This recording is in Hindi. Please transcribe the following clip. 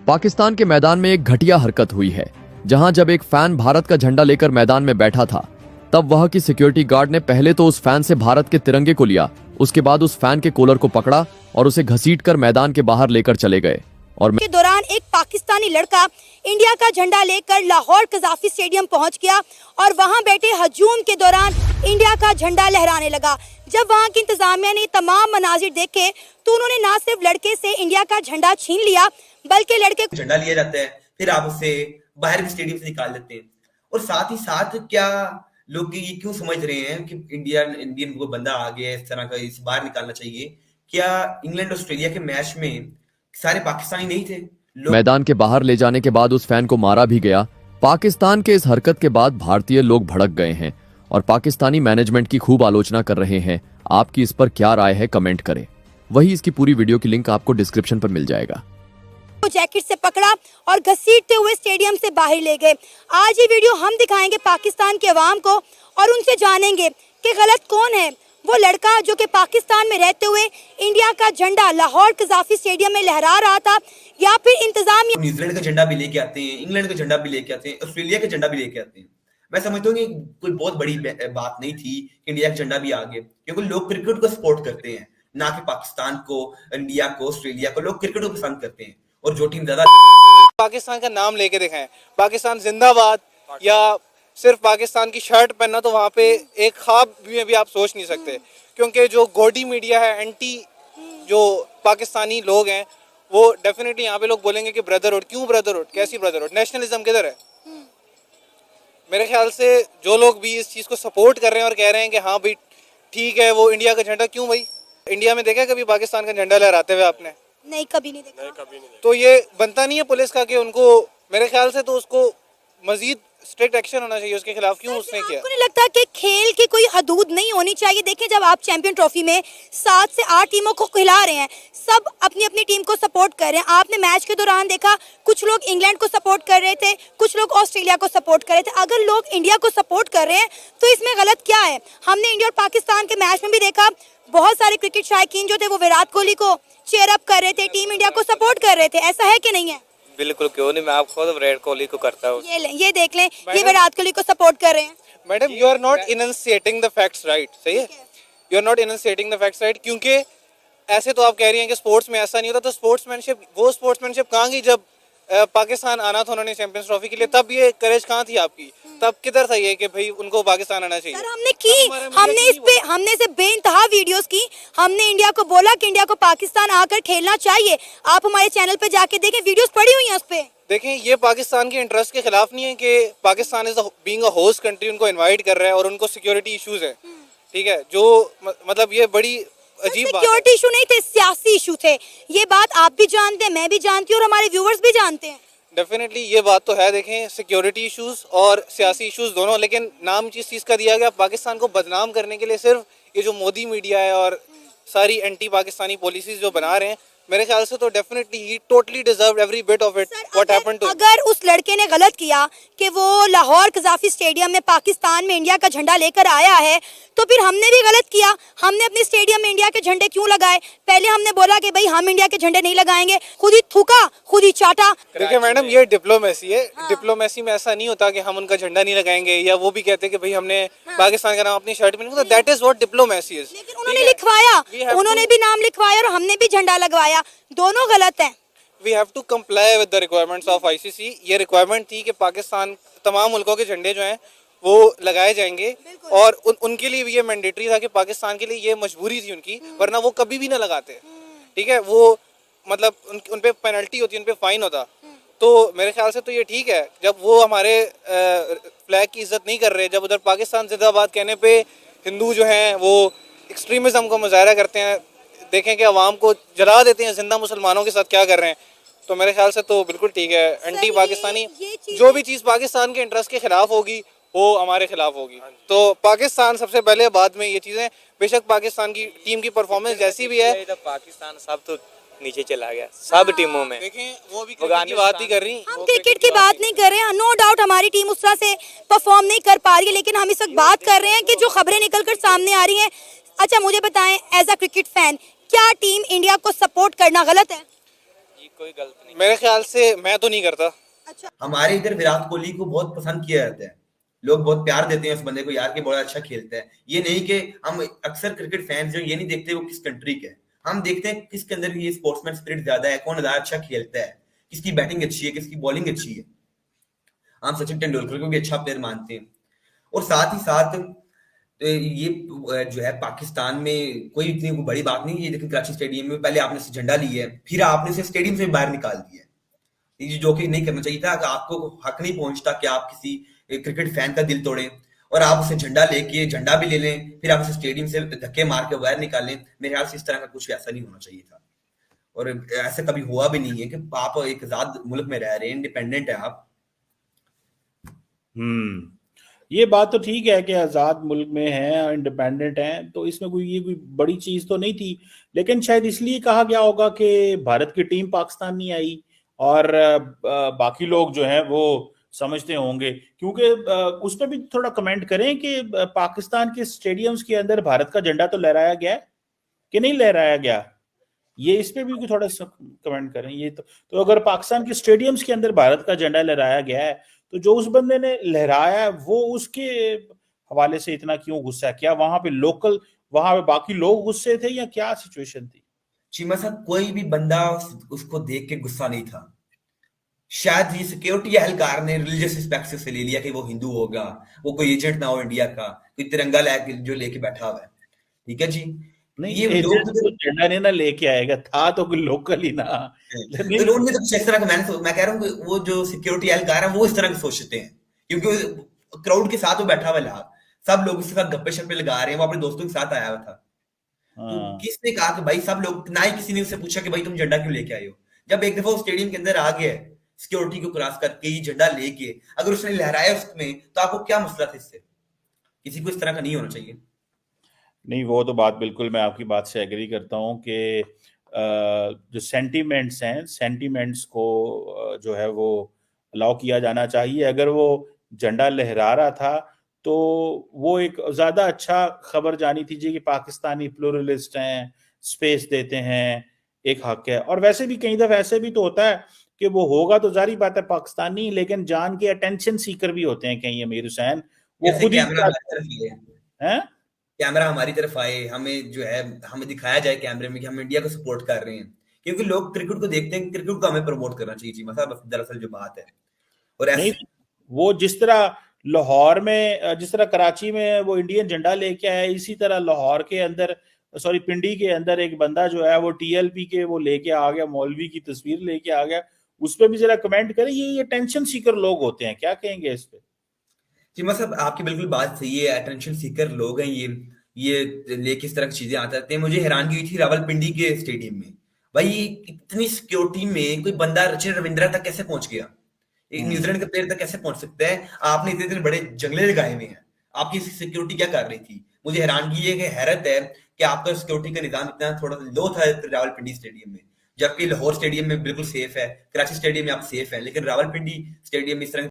पाकिस्तान के मैदान में एक घटिया हरकत हुई है, जहां जब एक फैन भारत का झंडा लेकर मैदान में बैठा था, तब वह की सिक्योरिटी गार्ड ने पहले तो उस फैन से भारत के तिरंगे को लिया, उसके बाद उस फैन के कॉलर को पकड़ा और उसे घसीटकर मैदान के बाहर लेकर चले गए। और के दौरान एक पाकिस्तानी लड़का इंडिया का झंडा लेकर लाहौर कज़ाफी स्टेडियम पहुंच गया और वहां बैठे हजूम के दौरान इंडिया का झंडा लहराने लगा। जब वहां की इंतजामिया ने तमाम मनाजिर देखे तो उन्होंने न सिर्फ लड़के से इंडिया का झंडा छीन लिया, बल्कि लड़के को झंडा लिया जाता है, फिर आप उसे बाहर के स्टेडियम से निकाल देते हैं। और साथ ही साथ क्या लोग ये क्यों समझ रहे हैं कि इंडियन को बंदा आ गया है, इस तरह का इस बाहर निकालना चाहिए? क्या इंग्लैंड ऑस्ट्रेलिया के मैच में सारे पाकिस्तानी नहीं थे? मैदान के बाहर ले जाने के बाद उस फैन को मारा भी गया। पाकिस्तान के इस हरकत के बाद भारतीय लोग भड़क गए हैं और पाकिस्तानी मैनेजमेंट की खूब आलोचना कर रहे हैं। आपकी इस पर क्या राय है, कमेंट करें। वही इसकी पूरी वीडियो की लिंक आपको डिस्क्रिप्शन पर मिल जाएगा। जैकेट से पकड़ा और घसीटते हुए स्टेडियम से बाहर ले गए। आज ये वीडियो हम दिखाएंगे पाकिस्तान के अवाम को और उनसे जानेंगे कि गलत कौन है, वो लड़का जो कि पाकिस्तान में रहते हुए इंडिया का झंडा लाहौर कज़ाफी स्टेडियम में लहरा रहा था, या फिर इंतजामिया न्यूजीलैंड का झंडा भी लेके आते हैं, इंग्लैंड का झंडा भी लेके आते हैं, ऑस्ट्रेलिया का झंडा भी लेके आते हैं। मैं समझता हूँ कि कोई बहुत बड़ी बात नहीं थी कि इंडिया का झंडा भी आ गया, क्योंकि लोग क्रिकेट को सपोर्ट करते हैं, ना कि पाकिस्तान को, इंडिया को, ऑस्ट्रेलिया को। लोग क्रिकेट को पसंद करते हैं और जो टीम ज्यादा पाकिस्तान का नाम लेके दिखाएं, पाकिस्तान जिंदाबाद, या सिर्फ पाकिस्तान की शर्ट पहनना, तो वहाँ पे एक ख्वाब में भी आप सोच नहीं सकते। क्योंकि जो गोडी मीडिया है, एंटी जो पाकिस्तानी लोग हैं, वो डेफिनेटली यहाँ पे लोग बोलेंगे कि ब्रदरहुड। क्यों ब्रदरहुड? कैसी ब्रदरहुड? नेशनलिज्म किधर है? मेरे ख्याल से जो लोग भी इस चीज़ को सपोर्ट कर रहे हैं और कह रहे हैं कि हाँ भाई ठीक है, वो इंडिया का झंडा, क्यों भाई इंडिया में देखा कभी पाकिस्तान का झंडा लहराते हुए आपने? नहीं, कभी नहीं देखा। तो ये बनता नहीं है पुलिस का कि उनको, मेरे ख्याल से तो उसको मजीद स्ट्रिक्ट एक्शन होना चाहिए उसके खिलाफ। क्यों उसने किया? आपको नहीं लगता कि खेल की कोई हदूद नहीं होनी चाहिए? देखिए, जब आप चैंपियन ट्रॉफी में 7 से 8 टीमों को खिला रहे हैं, सब अपनी अपनी टीम को सपोर्ट कर रहे हैं। आपने मैच के दौरान देखा, कुछ लोग इंग्लैंड को सपोर्ट कर रहे थे, कुछ लोग ऑस्ट्रेलिया को सपोर्ट कर रहे थे। अगर लोग इंडिया को सपोर्ट कर रहे हैं तो इसमें गलत क्या है? हमने इंडिया और पाकिस्तान के मैच में भी देखा, बहुत सारे क्रिकेट शायकीन जो थे वो विराट कोहली को चेयर अप कर रहे थे, टीम इंडिया को सपोर्ट कर रहे थे। ऐसा है कि नहीं है? बिल्कुल, क्यों नहीं, मैं आप खुद विराट कोहली को करता हूँ। ये देख लें, ये विराट कोहली को सपोर्ट कर रहे हैं। Madam, you are not enunciating the facts right. सही है, you are not enunciating the facts right. क्योंकि ऐसे तो आप कह रही हैं कि स्पोर्ट्स में ऐसा नहीं होता, तो स्पोर्ट्समैनशिप, वो स्पोर्ट्समैनशिप कहाँ गई? जब पाकिस्तान आना था उन्होंने चैंपियंस ट्रॉफी के लिए, तब ये करेज कहाँ थी आपकी? तब किधर था ये कि भाई उनको पाकिस्तान आना चाहिए? सर, हमने इस पे बेइंतहा वीडियोस की। हमने इंडिया को बोला कि इंडिया को पाकिस्तान आकर खेलना चाहिए। आप हमारे चैनल पे जाके देखें, वीडियोस पड़ी हुई हैं उस पे। देखें, ये पाकिस्तान के इंटरेस्ट के खिलाफ नहीं है कि Pakistan is being a host country उनको इनवाइट कर रहा है और उनको सिक्योरिटी इश्यूज है। ठीक है, जो मतलब ये बड़ी अजीब बात है। सिक्योरिटी इशू नहीं थे, सियासी इशू थे। ये बात आप भी जानते हैं, मैं भी जानती हूँ और हमारे व्यूवर्स भी जानते हैं। डेफिनेटली ये बात तो है। देखें, सिक्योरिटी इश्यूज और सियासी इश्यूज दोनों, लेकिन नाम जिस चीज़ का दिया गया पाकिस्तान को बदनाम करने के लिए, सिर्फ ये जो मोदी मीडिया है और सारी एंटी पाकिस्तानी पॉलिसीज जो बना रहे हैं, मेरे ख्याल से तो डेफिनेटली ही totally deserve every bit of it what happened to. अगर उस लड़के ने गलत किया कि वो लाहौर कज़ाफी स्टेडियम में पाकिस्तान में इंडिया का झंडा लेकर आया है, तो फिर हमने भी गलत किया। हमने अपने स्टेडियम में इंडिया के झंडे क्यों लगाए? पहले हमने बोला कि भाई हम इंडिया के झंडे नहीं लगाएंगे, खुद ही थूका, खुद ही चाटा। देखिए मैडम, ये डिप्लोमेसी है। डिप्लोमेसी में ऐसा नहीं होता कि हम उनका झंडा नहीं लगाएंगे, या वो भी कहते कि भाई हमने पाकिस्तान का नाम अपनी शर्ट में नहीं, that is what diplomacy is. लेकिन उन्होंने लिखवाया, उन्होंने भी नाम लिखवाया और हमने भी झंडा लगवाया, दोनों गलत हैं। We have to comply with the requirements of ICC. ये रिक्वायरमेंट थी कि पाकिस्तान, तमाम मुल्कों के झंडे जो हैं वो लगाए जाएंगे, और उनके लिए भी ये मैंडेटरी था कि पाकिस्तान के लिए ये मजबूरी थी उनकी, वरना वो कभी भी ना लगाते। ठीक है, वो मतलब उन पे पेनल्टी होती, उन पे फाइन होता। तो मेरे ख्याल से तो ये ठीक है, जब वो हमारे फ्लैग की इज्जत नहीं कर रहे, जब उधर पाकिस्तान जिंदाबाद कहने पे हिंदू जो हैं वो एक्सट्रीमिज्म का मुजाहरा करते हैं, देखें कि अवाम को जला देते हैं, जिंदा मुसलमानों के साथ क्या कर रहे हैं, तो मेरे ख्याल से तो बिल्कुल ठीक है। एंटी पाकिस्तानी जो भी चीज़ पाकिस्तान के इंटरेस्ट के खिलाफ होगी वो हमारे खिलाफ होगी। तो पाकिस्तान सबसे पहले, बाद में ये चीज़ें। बेशक पाकिस्तान की टीम की परफॉर्मेंस जैसी भी है, पाकिस्तान सब तो नीचे चला गया सब टीमों में। देखें, वो भी क्रिकेट की बात ही कर रही, हम क्रिकेट की बात नहीं कर रहे हैं। नो डाउट हमारी टीम उस तरह से परफॉर्म नहीं कर पा रही है, लेकिन हम इस वक्त बात कर रहे हैं कि जो खबरें निकल कर सामने आ रही हैं। अच्छा, मुझे बताएं, एज अ क्रिकेट फैन, क्या टीम इंडिया को सपोर्ट करना गलत है? कोई गलत नहीं। मेरे ख्याल से मैं तो नहीं करता। अच्छा, हमारे इधर विराट कोहली को बहुत पसंद किया जाता है, लोग बहुत प्यार देते हैं उस बंदे को यार कि बहुत अच्छा खेलता है। ये नहीं कि हम अक्सर क्रिकेट फैंस जो ये नहीं देखते वो किस कंट्री के है, हम देखते हैं किसके अंदर ये स्पोर्ट्समैन स्पिरिट ज्यादा है, कौन ज्यादा अच्छा खेलता है, किसकी बैटिंग अच्छी है, किसकी बॉलिंग अच्छी है। हम सचिन तेंदुलकर को भी अच्छा प्लेयर मानते हैं। और साथ ही साथ ये जो है पाकिस्तान में कोई इतनी बड़ी बात नहीं है, लेकिन कराची स्टेडियम में पहले आपने झंडा लिया है, फिर आपने इसे स्टेडियम से बाहर निकाल दिया है, ये जो कि नहीं करना चाहिए था। कि आपको हक नहीं पहुंचता कि आप किसी क्रिकेट फैन का दिल तोड़ें और आप उसे झंडा भी ले लें, फिर आप उसे स्टेडियम से धक्के मार के बाहर निकालें। मेरे ख्याल से इस तरह का कुछ ऐसा नहीं होना चाहिए था, और ऐसा कभी हुआ भी नहीं है कि आप एक आजाद मुल्क में रह रहे हैं, इंडिपेंडेंट है आप। ये बात तो ठीक है कि आज़ाद मुल्क में हैं, इंडिपेंडेंट हैं, तो इसमें कोई बड़ी चीज़ तो नहीं थी। लेकिन शायद इसलिए कहा गया होगा कि भारत की टीम पाकिस्तान नहीं आई, और बाकी लोग जो हैं वो समझते होंगे, क्योंकि उस पर भी थोड़ा कमेंट करें कि पाकिस्तान के स्टेडियम्स के अंदर भारत का झंडा तो लहराया गया है कि नहीं लहराया गया, ये इस पे भी थोड़ा सा कमेंट करें। ये तो अगर पाकिस्तान के स्टेडियम्स के अंदर भारत का झंडा लहराया गया है, तो जो उस बंदे ने लहराया है वो उसके हवाले से इतना क्यों गुस्सा है? क्या वहां पे बाकी लोग गुस्से थे या क्या सिचुएशन थी? चीमा साहब, कोई भी बंदा उसको देख के गुस्सा नहीं था। शायद ये सिक्योरिटी एहलकार ने रिलीजियस रिस्पेक्ट से ले लिया कि वो हिंदू होगा, वो कोई एजेंट ना हो इंडिया का, कोई तिरंगा लेके बैठा हुआ है, ठीक है जी। नहीं, ये लोग तो झंडा नहीं ना लेके आएगा, था तो कोई लोकल ही ना। तो उनमें तो कुछ इस तरह का मैं कह रहा हूँ कि वो जो सिक्योरिटी एहलकार है वो इस तरह के सोचते हैं, क्योंकि क्राउड के साथ वो बैठा हुआ है, सब लोग उसके साथ गप्पे शप्पे लगा रहे हैं, वो अपने दोस्तों के साथ आया हुआ था। तो किसने कहा कि भाई सब लोग, ना ही किसी ने उससे पूछा कि भाई तुम झंडा क्यों लेके आए हो। जब एक दफा वो स्टेडियम के अंदर आ गया सिक्योरिटी को क्रॉस करके ही झंडा लेके, अगर उसने लहराया उसमें, तो आपको क्या मसला था इससे? किसी को इस तरह का नहीं होना चाहिए। नहीं, वो तो बात बिल्कुल मैं आपकी बात से एग्री करता हूँ कि जो सेंटीमेंट्स हैं, सेंटीमेंट्स को जो है वो अलाउ किया जाना चाहिए। अगर वो झंडा लहरा रहा था तो वो एक ज़्यादा अच्छा खबर जानी थी जी कि पाकिस्तानी प्लूरलिस्ट हैं, स्पेस देते हैं, एक हक है। और वैसे भी कई दफ़ा ऐसे भी तो होता है कि वो होगा तो जारी बात है पाकिस्तानी, लेकिन जान के अटेंशन सीकर भी होते हैं कहीं अमीर हुसैन, वो खुद ही हैं कैमरा हमारी तरफ आए, हमें जो है हमें दिखाया जाए कैमरे में कि हम इंडिया को सपोर्ट कर रहे हैं, क्योंकि लोग क्रिकेट को देखते हैं, क्रिकेट को हमें प्रमोट करना चाहिए जी मतलब दरअसल जो बात है। और नहीं, वो जिस तरह लाहौर में, जिस तरह कराची में वो इंडियन झंडा लेके आया, इसी तरह लाहौर के अंदर, सॉरी पिंडी के अंदर एक बंदा जो है वो टीएलपी के वो लेके आ गया, मौलवी की तस्वीर लेके आ गया, उस पर भी जरा कमेंट करें। ये टेंशन सीकर लोग होते हैं, क्या कहेंगे इस पे? जी मतलब आपकी बिल्कुल बात सही है, अटेंशन सीकर लोग हैं ये लेके इस तरह की चीजें आते रहते हैं। मुझे हैरानगी हुई थी रावलपिंडी के स्टेडियम में, भाई इतनी सिक्योरिटी में कोई बंदा रचिन रविंद्रा तक कैसे पहुंच गया? एक न्यूजीलैंड का प्लेयर तक कैसे पहुंच सकता है? आपने इतने इतने बड़े जंगले लगाए हुए हैं, आपकी सिक्योरिटी क्या कर रही थी? मुझे हैरानगी है कि हैरत है कि आपका सिक्योरिटी का निजाम इतना थोड़ा लो था रावलपिंडी स्टेडियम में, जबकि लाहौर स्टेडियम में बिल्कुल सेफ है, कराची स्टेडियम में आप सेफ है, लेकिन रावलपिंडी स्टेडियम में इस तरह